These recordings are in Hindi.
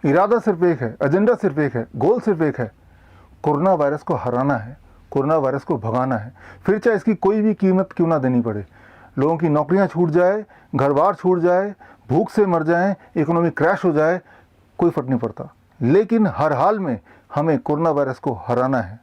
इरादा सिर्फ एक है, एजेंडा सिर्फ एक है, गोल सिर्फ एक है, कोरोना वायरस को हराना है, कोरोना वायरस को भगाना है, फिर चाहे इसकी कोई भी कीमत क्यों ना देनी पड़े। लोगों की नौकरियां छूट जाए, घर बार छूट जाए, भूख से मर जाएं, इकोनॉमी क्रैश हो जाए, कोई फर्क नहीं पड़ता, लेकिन हर हाल में हमें कोरोना वायरस को हराना है।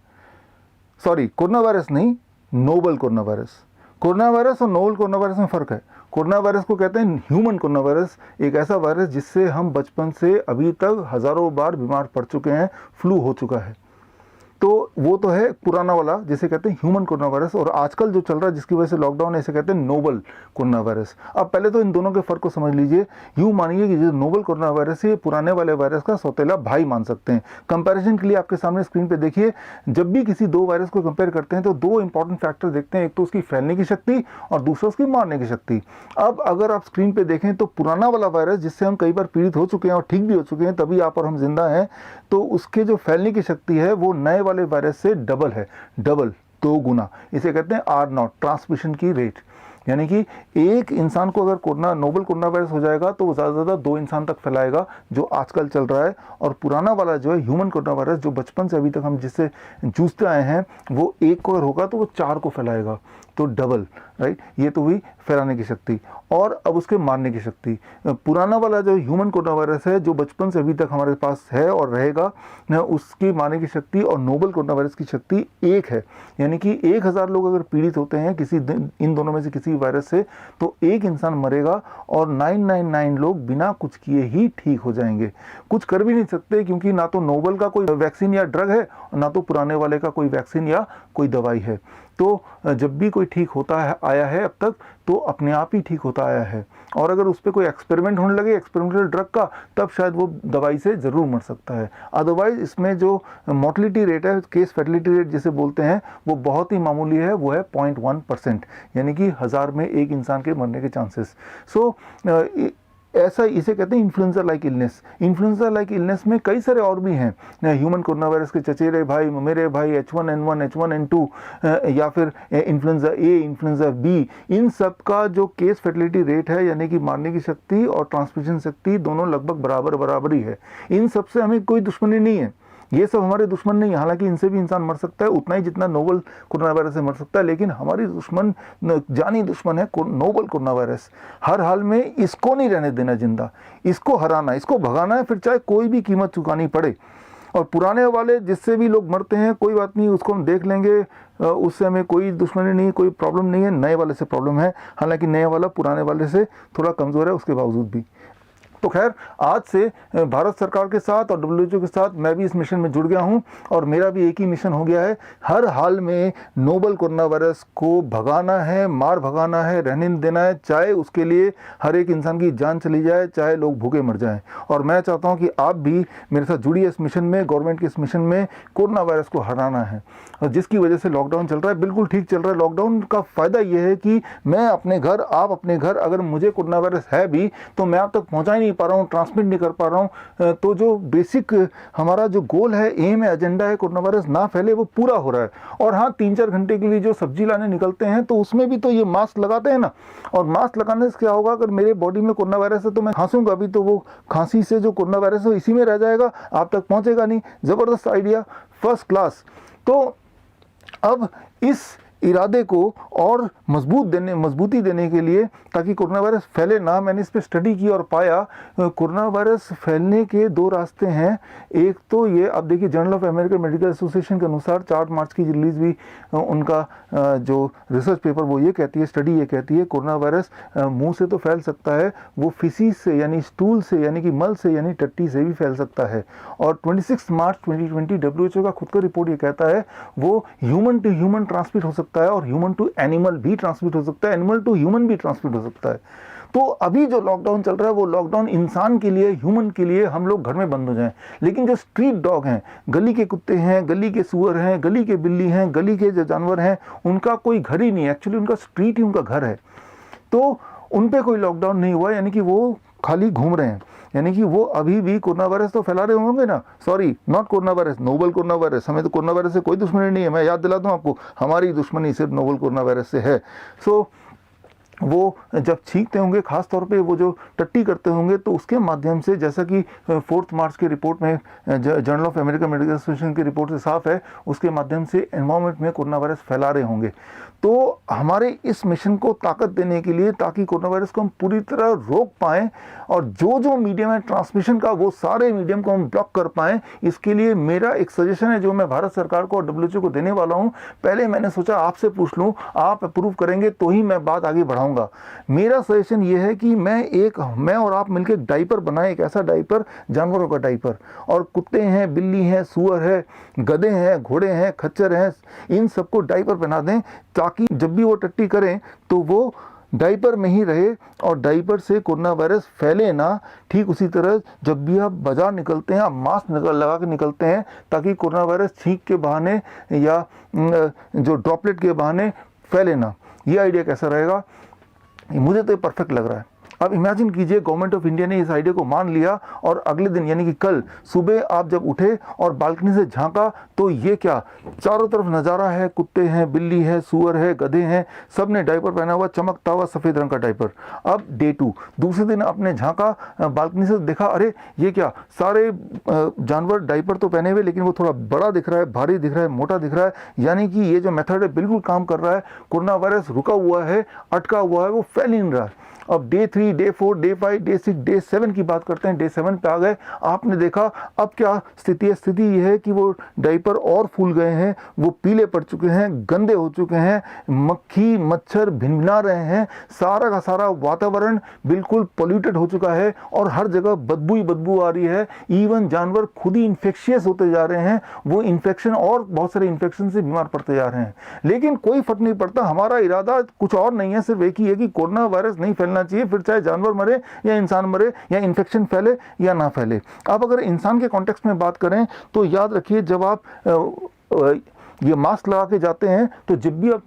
सॉरी, कोरोना वायरस नहीं, novel corona virus. Corona virus और नोबल कोरोना वायरस में फ़र्क है। कोरोना वायरस को कहते हैं ह्यूमन कोरोना वायरस, एक ऐसा वायरस जिससे हम बचपन से अभी तक हज़ारों बार बीमार पड़ चुके हैं, फ्लू हो चुका है। तो वो तो है पुराना वाला जिसे कहते हैं ह्यूमन कोरोना वायरस, और आजकल जो चल रहा है जिसकी वजह से लॉकडाउन है, इसे कहते हैं नोबल कोरोना वायरस। अब पहले तो इन दोनों के फ़र्क को समझ लीजिए। यूँ मानिए कि जो नोबल कोरोना वायरस है, पुराने वाले वायरस का सौतेला भाई मान सकते हैं। कंपैरिजन के लिए आपके सामने स्क्रीन पे देखिए, जब भी किसी दो वायरस को कंपेयर करते हैं तो दो इंपॉर्टेंट फैक्टर देखते हैं, एक तो उसकी फैलने की शक्ति और दूसरा उसकी मारने की शक्ति। अब अगर आप स्क्रीन पे देखें तो पुराना वाला वायरस जिससे हम कई बार पीड़ित हो चुके हैं और ठीक भी हो चुके हैं, तभी आप और हम जिंदा हैं, तो उसके जो फैलने की शक्ति है वो नए वाले वायरस से डबल है, डबल, 2 गुना। इसे कहते हैं R0, ट्रांसमिशन की रेट। यानी कि एक इंसान को अगर कोरोना नोबल कोरोना वायरस हो जाएगा तो वो ज़्यादा से ज़्यादा 2 इंसान तक फैलाएगा, जो आजकल चल रहा है। और पुराना वाला जो है ह्यूमन कोरोना वायरस, जो बचपन से अभी तक हम जिससे जूझते आए हैं, वो एक को अगर होगा तो वो 4 को फैलाएगा, तो डबल, राइट। ये तो हुई फैलाने की शक्ति। और अब उसके मारने की शक्ति। पुराना वाला जो ह्यूमन कोरोना वायरस है, जो बचपन से अभी तक हमारे पास है और रहेगा, उसकी मारने की शक्ति और नोबल कोरोना वायरस की शक्ति एक है। यानी कि 1000 लोग अगर पीड़ित होते हैं किसी इन दोनों में से किसी वायरस से, तो एक इंसान मरेगा और 999 लोग बिना कुछ किए ही ठीक हो जाएंगे। कुछ कर भी नहीं सकते, क्योंकि ना तो नोबल का कोई वैक्सीन या ड्रग है, ना तो पुराने वाले का कोई वैक्सीन या कोई दवाई है। तो जब भी कोई ठीक होता है आया है अब तक, तो अपने आप ही ठीक होता आया है। और अगर उस पर कोई एक्सपेरिमेंट होने लगे, एक्सपेरिमेंटल ड्रग का, तब शायद वो दवाई से ज़रूर मर सकता है। अदरवाइज इसमें जो मोर्टलिटी रेट है, केस फैटिलिटी रेट जिसे बोलते हैं, वो बहुत ही मामूली है, वो है 0.1%, यानी कि 1000 में एक इंसान के मरने के चांसेस। सो ऐसा इसे कहते हैं influenza like illness. Influenza like illness में कई सारे और भी हैं, ह्यूमन कोरोना वायरस के चचेरे भाई, मेरे भाई, H1N1, H1N2, या फिर इन्फ्लुएंजा ए, इन्फ्लुएंजा बी। इन सब का जो केस फर्टिलिटी रेट है, यानी कि मारने की शक्ति और ट्रांसमिशन शक्ति, दोनों लगभग बराबर ही है। इन सब से हमें कोई दुश्मनी नहीं है, ये सब हमारे दुश्मन नहीं है। हालांकि इनसे भी इंसान मर सकता है उतना ही जितना नोबल कोरोना वायरस से मर सकता है, लेकिन हमारी दुश्मन, जानी दुश्मन है नोबल कोरोना वायरस। हर हाल में इसको नहीं रहने देना जिंदा, इसको हराना, इसको भगाना है, फिर चाहे कोई भी कीमत चुकानी पड़े। और पुराने वाले जिससे भी लोग मरते हैं, कोई बात नहीं, उसको हम देख लेंगे, उससे हमें कोई दुश्मनी नहीं, कोई प्रॉब्लम नहीं है। नए वाले से प्रॉब्लम है, हालांकि नए वाला पुराने वाले से थोड़ा कमज़ोर है उसके बावजूद भी। तो खैर, आज से भारत सरकार के साथ और WHO के साथ मैं भी इस मिशन में जुड़ गया हूं, और मेरा भी एक ही मिशन हो गया है, हर हाल में नोबल कोरोना वायरस को भगाना है, मार भगाना है, रहने नहीं देना है, चाहे उसके लिए हर एक इंसान की जान चली जाए, चाहे लोग भूखे मर जाएं। और मैं चाहता हूं कि आप भी मेरे साथ जुड़िए इस मिशन में, गवर्नमेंट के इस मिशन में। कोरोना वायरस को हराना है, और जिसकी वजह से लॉकडाउन चल रहा है, बिल्कुल ठीक चल रहा है। लॉकडाउन का फ़ायदा ये है कि मैं अपने घर, आप अपने घर, अगर मुझे कोरोना वायरस है भी तो मैं आप तक पहुँचा ही नहीं पा रहा हूँ, ट्रांसमिट नहीं कर पा रहा हूँ। तो जो बेसिक हमारा जो गोल है, एम है, एजेंडा है, कोरोना वायरस ना फैले, वो पूरा हो रहा है। और हाँ, 3-4 घंटे के लिए जो सब्जी लाने निकलते हैं, तो उसमें भी तो ये मास्क लगाते हैं ना, और मास्क लगाने से क्या होगा, अगर मेरे बॉडी में कोरोना वायरस है तो मैं खांसूंगा भी, तो वो खांसी से जो कोरोना वायरस है इसी में रह जाएगा, आप तक पहुँचेगा नहीं। ज़बरदस्त आइडिया, फर्स्ट क्लास। तो अब इस इरादे को और मजबूती देने के लिए, ताकि कोरोना वायरस फैले ना, मैंने इस पर स्टडी की और पाया कोरोना वायरस फैलने के 2 रास्ते हैं। एक तो ये, अब देखिए, journal of American medical association के अनुसार 4 मार्च की रिलीज हुई उनका जो रिसर्च पेपर, वो ये कहती है, स्टडी ये कहती है, कोरोना वायरस मुंह से तो फैल सकता है, वो फिसीज से, यानी स्टूल से, यानी कि मल से, यानी टट्टी से भी फैल सकता है। और 26 मार्च 2020 WHO का खुद का रिपोर्ट ये कहता है, वो ह्यूमन टू ह्यूमन ट्रांसमिट हो सकता है, और ह्यूमन टू एनिमल भी ट्रांसमिट हो सकता है, एनिमल टू ह्यूमन भी ट्रांसमिट हो सकता है। तो अभी जो लॉकडाउन चल रहा है, वो लॉकडाउन इंसान के लिए, ह्यूमन के लिए, हम लोग घर में बंद हो जाएं। लेकिन जो स्ट्रीट डॉग हैं, गली के कुत्ते हैं, गली के सुअर हैं, गली के बिल्ली हैं, गली के जो जानवर हैं, उनका कोई घर ही नहीं है, एक्चुअली उनका स्ट्रीट ही उनका घर है। तो उन पे कोई लॉकडाउन नहीं हुआ, यानी कि वो खाली घूम रहे हैं, यानी कि वो अभी भी कोरोना वायरस तो फैला रहे होंगे ना। Sorry, not corona virus, novel corona virus. हमें तो कोरोना वायरस से कोई दुश्मनी नहीं है, मैं याद दिला दूं आपको, हमारी दुश्मनी सिर्फ नोबल कोरोना वायरस से है। सो वो जब छींकते होंगे, खास तौर पे वो जो टट्टी करते होंगे, तो उसके माध्यम से, जैसा कि 4 मार्च की रिपोर्ट में journal of American medical association की रिपोर्ट से साफ है, उसके माध्यम से एनवायरनमेंट में कोरोना वायरस फैला रहे होंगे। तो हमारे इस मिशन को ताकत देने के लिए, ताकि कोरोना वायरस को हम पूरी तरह रोक पाएँ और जो जो मीडियम है ट्रांसमिशन का, वो सारे मीडियम को हम ब्लॉक कर पाएँ, इसके लिए मेरा एक सजेशन है जो मैं भारत सरकार को और WHO को देने वाला हूँ। पहले मैंने सोचा आपसे पूछ लूँ, आप अप्रूव करेंगे तो ही मैं बात आगे बढ़ाऊंगा। मेरा सजेशन ये है कि मैं और आप मिलकर एक डाइपर बनाएं, एक ऐसा डाइपर, जानवरों का डाइपर, और कुत्ते हैं, बिल्ली हैं, सुअर है, गधे हैं, घोड़े हैं, खच्चर हैं, इन सबको डाइपर पहना दें, ताकि जब भी वो टट्टी करें तो वो डाइपर में ही रहे और डाइपर से कोरोना वायरस फैले ना। ठीक उसी तरह जब भी आप बाजार निकलते हैं, आप मास्क लगा के निकलते हैं, ताकि कोरोना वायरस छींक के बहाने या जो ड्रॉपलेट के बहाने फैले ना। ये आइडिया कैसा रहेगा? मुझे तो ये परफेक्ट लग रहा है। अब इमेजिन कीजिए, गवर्नमेंट ऑफ इंडिया ने इस आइडिया को मान लिया और अगले दिन यानी कि कल सुबह आप जब उठे और बालकनी से झांका तो ये क्या, चारों तरफ नज़ारा है, कुत्ते हैं, बिल्ली है, सुअर है, गधे हैं, सब ने डाइपर पहना हुआ, चमकता हुआ सफ़ेद रंग का डाइपर। अब डे 2, दूसरे दिन आपने झांका बालकनी से, देखा अरे ये क्या, सारे जानवर डाइपर तो पहने हुए लेकिन वो थोड़ा बड़ा दिख रहा है, भारी दिख रहा है, मोटा दिख रहा है, यानी कि ये जो मेथड है बिल्कुल काम कर रहा है। कोरोना वायरस रुका हुआ है, अटका हुआ है, वो फैल नहीं रहा है। अब day 3, day 4, day 5, day 6, day 7 की बात करते हैं। डे 7 पे आ गए, आपने देखा अब क्या स्थिति है? स्थिति यह है कि वो डाइपर और फूल गए हैं, वो पीले पड़ चुके हैं, गंदे हो चुके हैं, मक्खी मच्छर भिनभिना रहे हैं, सारा का सारा वातावरण बिल्कुल पोल्यूटेड हो चुका है और हर जगह बदबू ही बदबू आ रही है। इवन जानवर खुद ही इन्फेक्शियस होते जा रहे हैं, वो इन्फेक्शन और बहुत सारे इन्फेक्शन से बीमार पड़ते जा रहे हैं। लेकिन कोई फर्क नहीं पड़ता, हमारा इरादा कुछ और नहीं है, सिर्फ एक ही है कि कोरोना वायरस नहीं फैलना चाहिए, फिर चाहे जानवर मरे या इंसान मरे या इन्फेक्शन फैले या ना फैले। अब अगर इंसान के कॉन्टेक्स्ट में बात करें तो याद रखिए, जब आप ये मास्क लगा के जाते हैं तो जब भी आप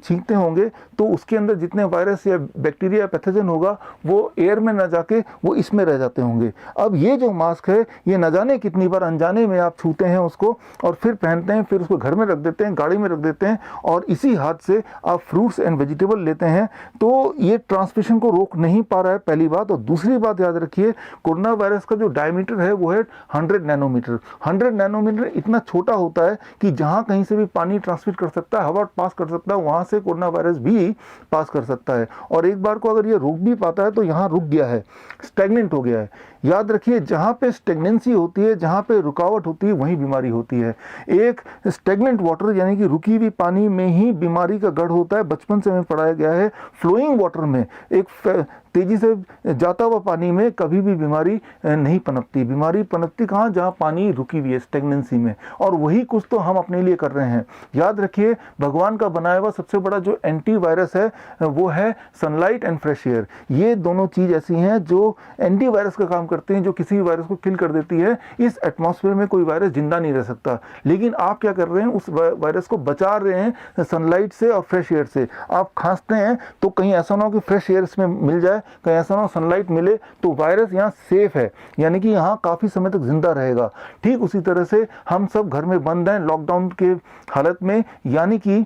छींकते होंगे तो उसके अंदर जितने वायरस या बैक्टीरिया या पैथोजन होगा वो एयर में ना जाके वो इसमें रह जाते होंगे। अब ये जो मास्क है, ये न जाने कितनी बार अनजाने में आप छूते हैं उसको और फिर पहनते हैं, फिर उसको घर में रख देते हैं, गाड़ी में रख देते हैं और इसी हाथ से आप फ्रूट्स एंड वेजिटेबल लेते हैं। तो ये ट्रांसमिशन को रोक नहीं पा रहा है, पहली बात। और दूसरी बात याद रखिए, कोरोना वायरस का जो डायमीटर है वो है 100 नैनोमीटर। 100 नैनोमीटर इतना छोटा होता है कि जहाँ कहीं से भी पानी ट्रांसमिट कर सकता है, हवा पास कर सकता है, वहां से कोरोना वायरस भी पास कर सकता है। और एक बार को अगर ये रुक भी पाता है तो यहाँ रुक गया है, स्टैग्नेंट हो गया है। याद रखिए, जहाँ पे स्टेगनेंसी होती है, जहाँ पे रुकावट होती है, वहीं बीमारी होती है। एक स्टेगनेंट वाटर यानी कि रुकी हुई पानी में ही बीमारी का गढ़ होता है, बचपन से हमें पढ़ाया गया है। फ्लोइंग वाटर में, एक तेजी से जाता हुआ पानी में कभी भी बीमारी नहीं पनपती। बीमारी पनपती कहाँ? जहाँ पानी रुकी हुई है, स्टेगनेंसी में। और वही कुछ तो हम अपने लिए कर रहे हैं। याद रखिए, भगवान का बनाया हुआ सबसे बड़ा जो एंटी वायरस है वो है सनलाइट एंड फ्रेश एयर। ये दोनों चीज ऐसी हैं जो एंटी वायरस का काम करते हैं, जो किसी भी वायरस को किल कर देती है। इस एटमॉस्फेयर में कोई वायरस जिंदा नहीं रह सकता, लेकिन आप क्या कर रहे हैं? उस वायरस को बचा रहे हैं सनलाइट से और फ्रेश एयर से। आप खांसते हैं तो कहीं ऐसा ना हो कि फ्रेश एयर इसमें मिल जाए, कहीं ऐसा ना हो सनलाइट मिले, तो वायरस यहाँ सेफ है, यानी कि यहाँ काफी समय तक जिंदा रहेगा। ठीक उसी तरह से हम सब घर में बंद हैं लॉकडाउन के हालत में, यानी कि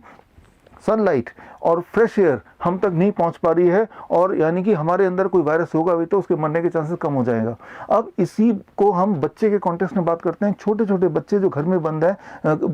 सनलाइट और फ्रेश एयर हम तक नहीं पहुंच पा रही है, और यानी कि हमारे अंदर कोई वायरस होगा भी तो उसके मरने के चांसेस कम हो जाएगा। अब इसी को हम बच्चे के कॉन्टेक्स्ट में बात करते हैं। छोटे छोटे बच्चे जो घर में बंद हैं,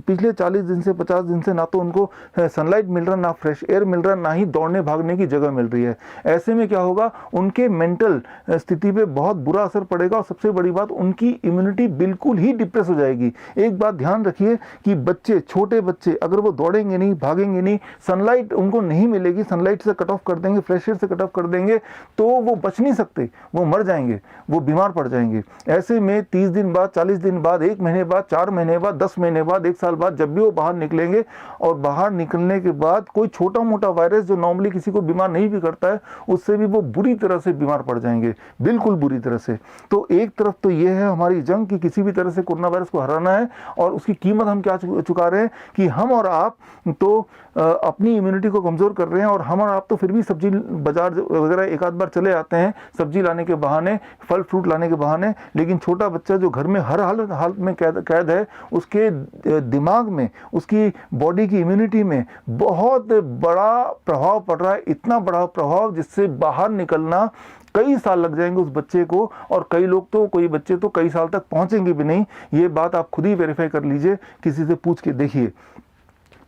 पिछले 40 दिन से 50 दिन से ना तो उनको सनलाइट मिल रहा, ना फ्रेश एयर मिल रहा, ना ही दौड़ने भागने की जगह मिल रही है। ऐसे में क्या होगा? उनके मेंटल स्थिति पे बहुत बुरा असर पड़ेगा और सबसे बड़ी बात, उनकी इम्यूनिटी बिल्कुल ही डिप्रेस हो जाएगी। एक बात ध्यान रखिए कि बच्चे, छोटे बच्चे, अगर वो दौड़ेंगे नहीं, भागेंगे नहीं, सनलाइट उनको नहीं मिलेगी, सनलाइट से कट ऑफ कर देंगे, फ्रेश एयर से कट ऑफ कर देंगे, तो वो बच नहीं सकते, वो मर जाएंगे, वो बीमार पड़ जाएंगे। ऐसे में 30 दिन बाद, 40 दिन बाद, 1 महीने बाद, 4 महीने बाद, 10 महीने बाद, 1 साल बाद, जब भी वो बाहर निकलेंगे और बाहर निकलने के बाद कोई छोटा मोटा वायरस जो नॉर्मली किसी को बीमार नहीं भी करता है, उससे भी वो बुरी तरह से बीमार पड़ जाएंगे, बिल्कुल बुरी तरह से। तो एक तरफ तो ये है हमारी जंग कि किसी भी तरह से कोरोना वायरस को हराना है, और उसकी कीमत हम क्या चुका रहे हैं कि हम और आप तो अपनी इम्यूनिटी को कमज़ोर कर रहे हैं। और हम और आप तो फिर भी सब्जी बाजार वगैरह एक आध बार चले आते हैं सब्जी लाने के बहाने, फल फ्रूट लाने के बहाने, लेकिन छोटा बच्चा जो घर में हर हालत में कैद है, उसके दिमाग में, उसकी बॉडी की इम्यूनिटी में बहुत बड़ा प्रभाव पड़ रहा है, इतना बड़ा प्रभाव जिससे बाहर निकलना कई साल लग जाएंगे उस बच्चे को। और कई लोग तो, कोई बच्चे तो कई साल तक पहुंचेंगे भी नहीं। ये बात आप खुद ही वेरीफाई कर लीजिए, किसी से पूछ के देखिए।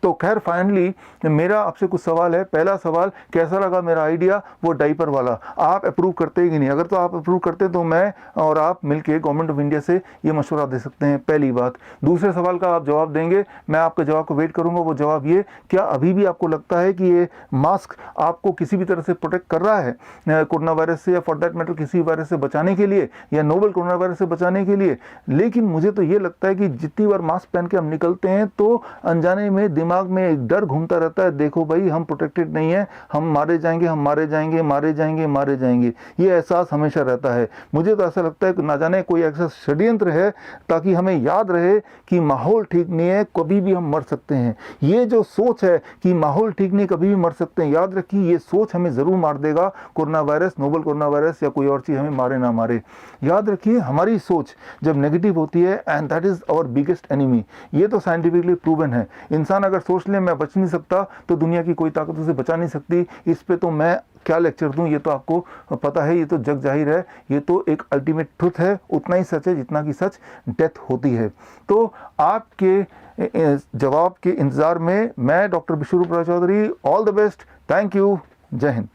तो खैर फाइनली मेरा आपसे कुछ सवाल है। पहला सवाल, कैसा लगा मेरा आइडिया वो डाइपर वाला? आप अप्रूव करते हैं कि नहीं? अगर तो आप अप्रूव करते हैं तो मैं और आप मिलके गवर्नमेंट ऑफ इंडिया से ये मशवरा दे सकते हैं, पहली बात। दूसरे सवाल का आप जवाब देंगे, मैं आपके जवाब को वेट करूंगा। वो जवाब ये, क्या अभी भी आपको लगता है कि ये मास्क आपको किसी भी तरह से प्रोटेक्ट कर रहा है कोरोना वायरस से, या फॉर दैट मैटर किसी वायरस से बचाने के लिए, या नोवल कोरोना वायरस से बचाने के लिए? लेकिन मुझे तो ये लगता है कि जितनी बार मास्क पहन के हम निकलते हैं तो अनजाने में दिमाग में एक डर घूमता रहता है, देखो भाई हम प्रोटेक्टेड नहीं है, हम मारे जाएंगे, हम मारे जाएंगे, मारे जाएंगे, मारे जाएंगे। ये एहसास हमेशा रहता है। मुझे तो ऐसा लगता है कि ना जाने कोई ऐसा षड्यंत्र है ताकि हमें याद रहे कि माहौल ठीक नहीं है, कभी भी हम मर सकते हैं। ये जो सोच है कि माहौल ठीक नहीं, कभी भी मर सकते हैं, याद रखिए ये सोच हमें जरूर मार देगा। Corona virus, novel corona virus या कोई और चीज हमें मारे ना मारे, याद रखिए हमारी सोच जब नेगेटिव होती है, and that is our biggest enemy. ये तो साइंटिफिकली प्रूवन है। इंसान अगर सोच ले मैं बच नहीं सकता, तो दुनिया की कोई ताकत उसे बचा नहीं सकती। इस पे तो मैं क्या लेक्चर दूं, ये तो आपको पता है, ये तो जग जाहिर है, ये तो एक अल्टीमेट ट्रुथ है। उतना ही सच है जितना कि सच डेथ होती है। तो आपके जवाब के इंतजार में मैं doctor Vishwaroop Roy Chowdhury, all the best, thank you, जय हिंद।